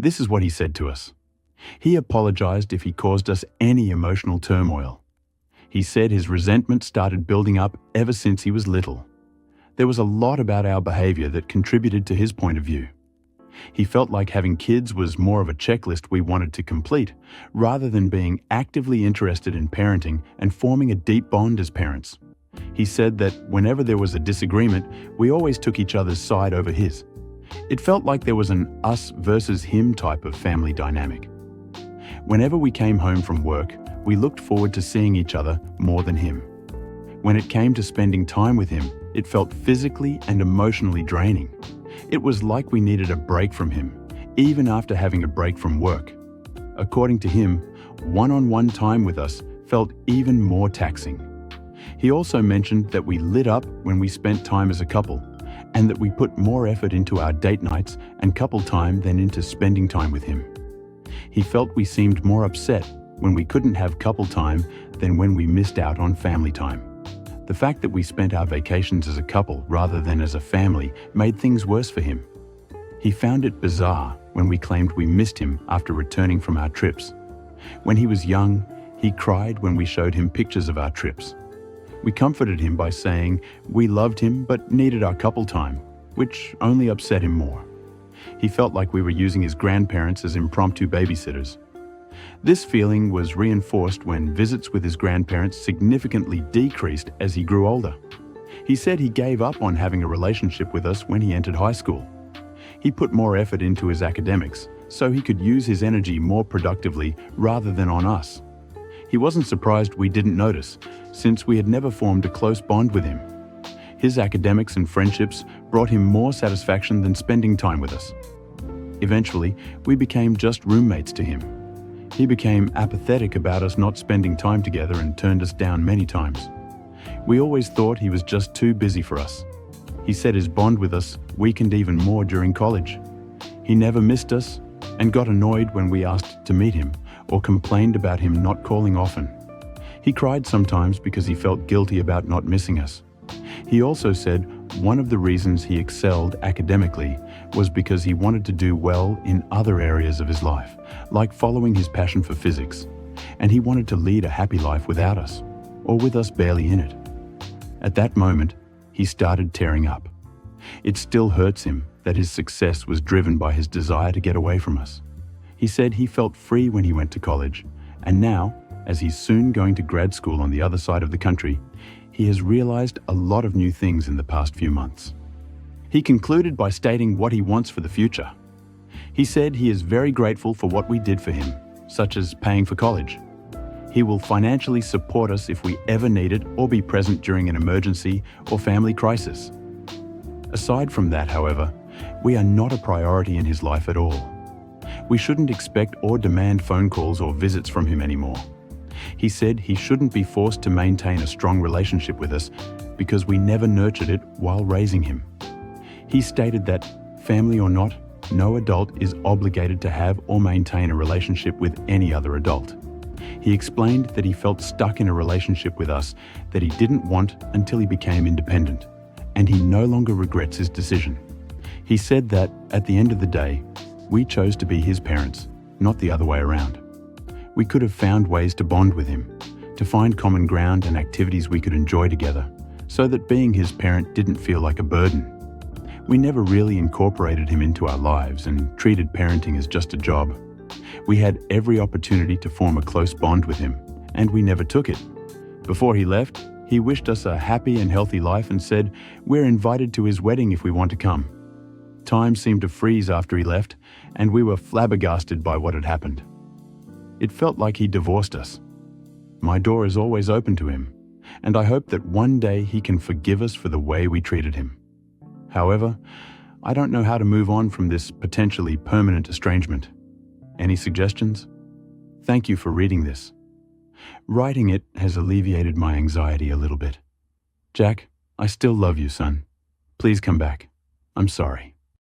This is what he said to us. He apologized if he caused us any emotional turmoil. He said his resentment started building up ever since he was little. There was a lot about our behavior that contributed to his point of view. He felt like having kids was more of a checklist we wanted to complete, rather than being actively interested in parenting and forming a deep bond as parents. He said that whenever there was a disagreement, we always took each other's side over his. It felt like there was an us versus him type of family dynamic. Whenever we came home from work, we looked forward to seeing each other more than him. When it came to spending time with him, it felt physically and emotionally draining. It was like we needed a break from him, even after having a break from work. According to him, one-on-one time with us felt even more taxing. He also mentioned that we lit up when we spent time as a couple, and that we put more effort into our date nights and couple time than into spending time with him. He felt we seemed more upset when we couldn't have couple time than when we missed out on family time. The fact that we spent our vacations as a couple rather than as a family made things worse for him. He found it bizarre when we claimed we missed him after returning from our trips. When he was young, he cried when we showed him pictures of our trips. We comforted him by saying we loved him but needed our couple time, which only upset him more. He felt like we were using his grandparents as impromptu babysitters. This feeling was reinforced when visits with his grandparents significantly decreased as he grew older. He said he gave up on having a relationship with us when he entered high school. He put more effort into his academics so he could use his energy more productively rather than on us. He wasn't surprised we didn't notice, since we had never formed a close bond with him. His academics and friendships brought him more satisfaction than spending time with us. Eventually, we became just roommates to him. He became apathetic about us not spending time together and turned us down many times. We always thought he was just too busy for us. He said his bond with us weakened even more during college. He never missed us and got annoyed when we asked to meet him or complained about him not calling often. He cried sometimes because he felt guilty about not missing us. He also said one of the reasons he excelled academically was because he wanted to do well in other areas of his life, like following his passion for physics, and he wanted to lead a happy life without us, or with us barely in it. At that moment, he started tearing up. It still hurts him that his success was driven by his desire to get away from us. He said he felt free when he went to college, and now, as he's soon going to grad school on the other side of the country, he has realized a lot of new things in the past few months. He concluded by stating what he wants for the future. He said he is very grateful for what we did for him, such as paying for college. He will financially support us if we ever need it or be present during an emergency or family crisis. Aside from that, however, we are not a priority in his life at all. We shouldn't expect or demand phone calls or visits from him anymore. He said he shouldn't be forced to maintain a strong relationship with us because we never nurtured it while raising him. He stated that, family or not, no adult is obligated to have or maintain a relationship with any other adult. He explained that he felt stuck in a relationship with us that he didn't want until he became independent, and he no longer regrets his decision. He said that, at the end of the day, we chose to be his parents, not the other way around. We could have found ways to bond with him, to find common ground and activities we could enjoy together, so that being his parent didn't feel like a burden. We never really incorporated him into our lives and treated parenting as just a job. We had every opportunity to form a close bond with him, and we never took it. Before he left, he wished us a happy and healthy life and said, "We're invited to his wedding if we want to come." Time seemed to freeze after he left, and we were flabbergasted by what had happened. It felt like he divorced us. My door is always open to him, and I hope that one day he can forgive us for the way we treated him. However, I don't know how to move on from this potentially permanent estrangement. Any suggestions? Thank you for reading this. Writing it has alleviated my anxiety a little bit. Jack, I still love you, son. Please come back. I'm sorry.